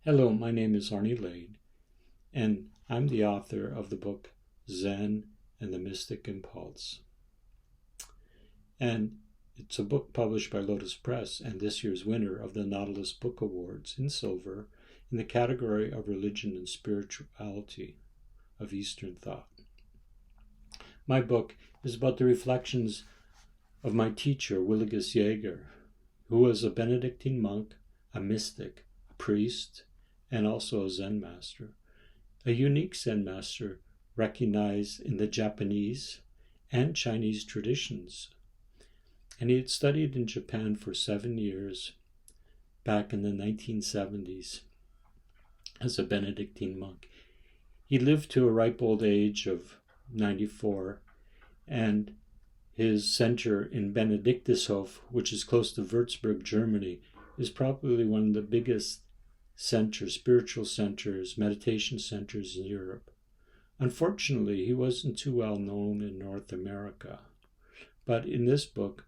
Hello, my name is Arnie Lade, and I'm the author of the book Zen and the Mystic Impulse. And it's a book published by Lotus Press and this year's winner of the Nautilus Book Awards in silver in the category of religion and spirituality of Eastern thought. My book is about the reflections of my teacher, Willigis Jäger, who was a Benedictine monk, a mystic, a priest, and also a Zen Master, a unique Zen Master recognized in the Japanese and Chinese traditions. And he had studied in Japan for 7 years back in the 1970s as a Benedictine monk. He lived to a ripe old age of 94, and his center in Benedictushof, which is close to Würzburg, Germany, is probably one of the biggest centers, spiritual centers, meditation centers in Europe. Unfortunately, he wasn't too well known in North America. But in this book,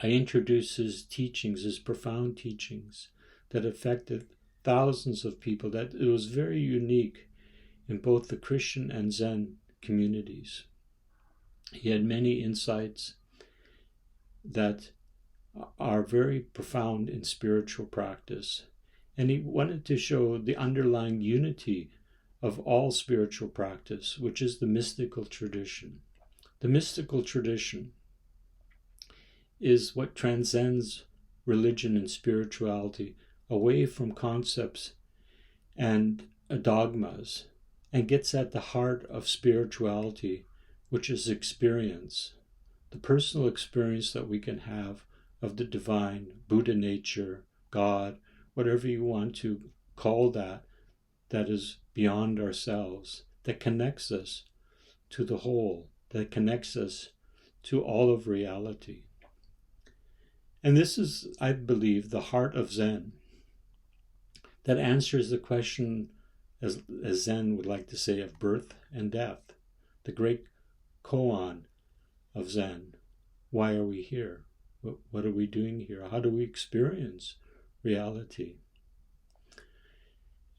I introduce his teachings, his profound teachings that affected thousands of people, that it was very unique in both the Christian and Zen communities. He had many insights that are very profound in spiritual practice. And he wanted to show the underlying unity of all spiritual practice, which is the mystical tradition. The mystical tradition is what transcends religion and spirituality away from concepts and dogmas, and gets at the heart of spirituality, which is experience, the personal experience that we can have of the divine, Buddha nature, God, whatever you want to call that is beyond ourselves, that connects us to the whole, that connects us to all of reality. And this is, I believe, the heart of Zen, that answers the question, as Zen would like to say, of birth and death, the great koan of Zen. Why are we here? What are we doing here? How do we experience reality?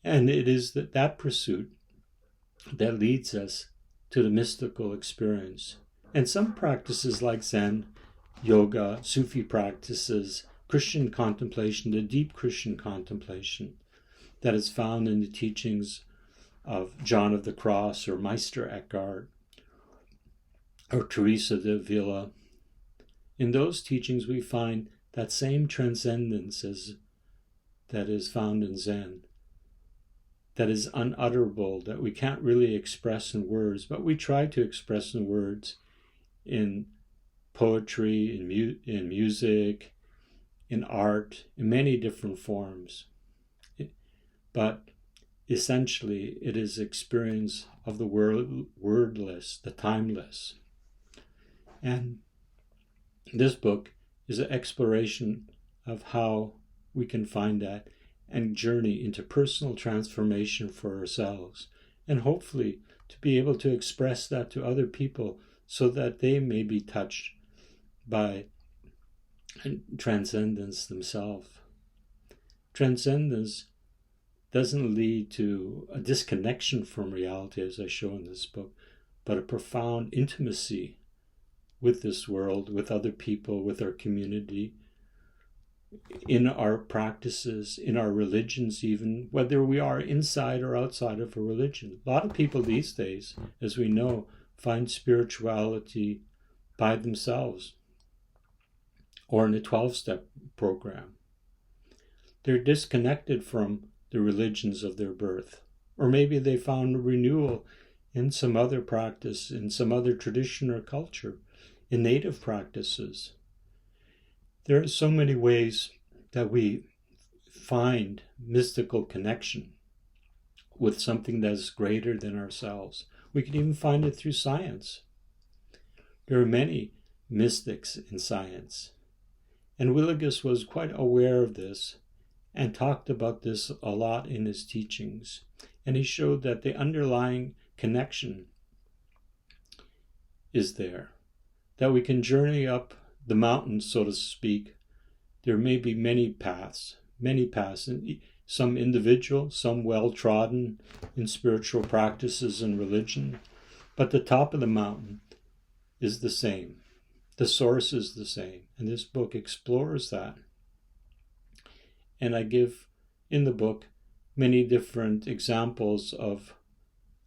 And it is that pursuit that leads us to the mystical experience. And some practices like Zen, yoga, Sufi practices, Christian contemplation, the deep Christian contemplation that is found in the teachings of John of the Cross or Meister Eckhart or Teresa de Avila. In those teachings we find that same transcendence that is found in Zen, that is unutterable, that we can't really express in words, but we try to express in words, in poetry, in music, in art, in many different forms. But essentially, it is experience of the wordless, the timeless. And this book is an exploration of how we can find that and journey into personal transformation for ourselves, and hopefully to be able to express that to other people so that they may be touched by transcendence themselves. Transcendence doesn't lead to a disconnection from reality, as I show in this book, but a profound intimacy with this world, with other people, with our community, in our practices, in our religions even, whether we are inside or outside of a religion. A lot of people these days, as we know, find spirituality by themselves or in a 12-step program. They're disconnected from the religions of their birth. Or maybe they found renewal in some other practice, in some other tradition or culture, in native practices. There are so many ways that we find mystical connection with something that is greater than ourselves. We can even find it through science. There are many mystics in science. And Willigis was quite aware of this and talked about this a lot in his teachings. And he showed that the underlying connection is there, that we can journey up the mountain, so to speak. There may be many paths, and some individual, some well-trodden in spiritual practices and religion, but the top of the mountain is the same. The source is the same, and this book explores that. And I give in the book many different examples of,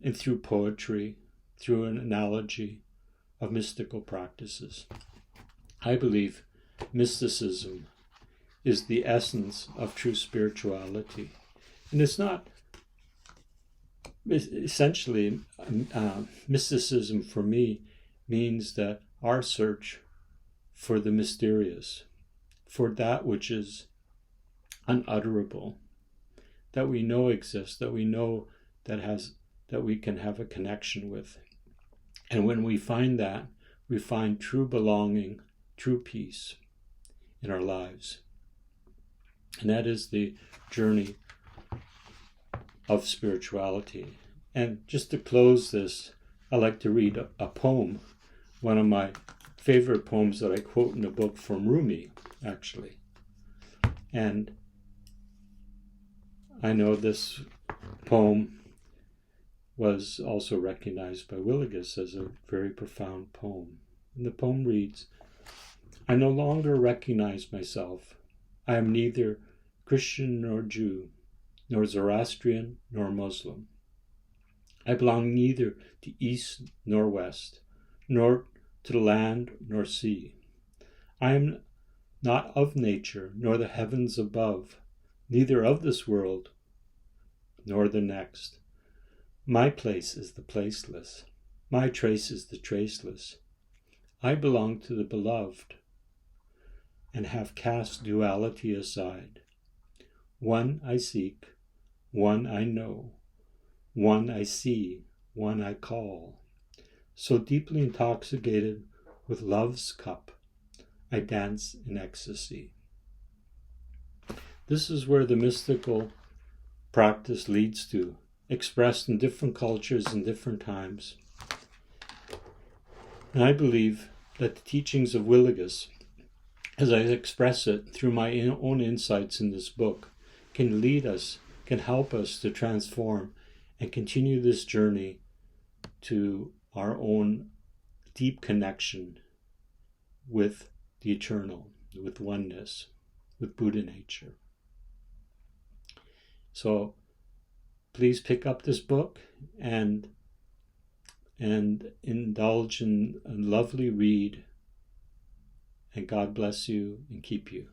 and through poetry, through an analogy of mystical practices. I believe mysticism is the essence of true spirituality. And it's not, essentially, mysticism for me means that our search for the mysterious, for that which is unutterable, that we know exists, that we know that we can have a connection with. And when we find that, we find true belonging, true peace in our lives. And that is the journey of spirituality. And just to close this, I like to read a poem, one of my favorite poems that I quote in the book from Rumi, actually. And I know this poem was also recognized by Willigis as a very profound poem. And the poem reads, "I no longer recognize myself. I am neither Christian nor Jew, nor Zoroastrian nor Muslim. I belong neither to East nor West, nor to the land nor sea. I am not of nature, nor the heavens above, neither of this world nor the next. My place is the placeless. My trace is the traceless. I belong to the beloved and have cast duality aside. One I seek, one I know, one I see, one I call. So deeply intoxicated with love's cup, I dance in ecstasy." This is where the mystical practice leads to, expressed in different cultures and different times. And I believe that the teachings of Willigis, as I express it through my own insights in this book, can lead us, can help us to transform and continue this journey to our own deep connection with the eternal, with oneness, with Buddha nature. So please pick up this book and indulge in a lovely read, and God bless you and keep you.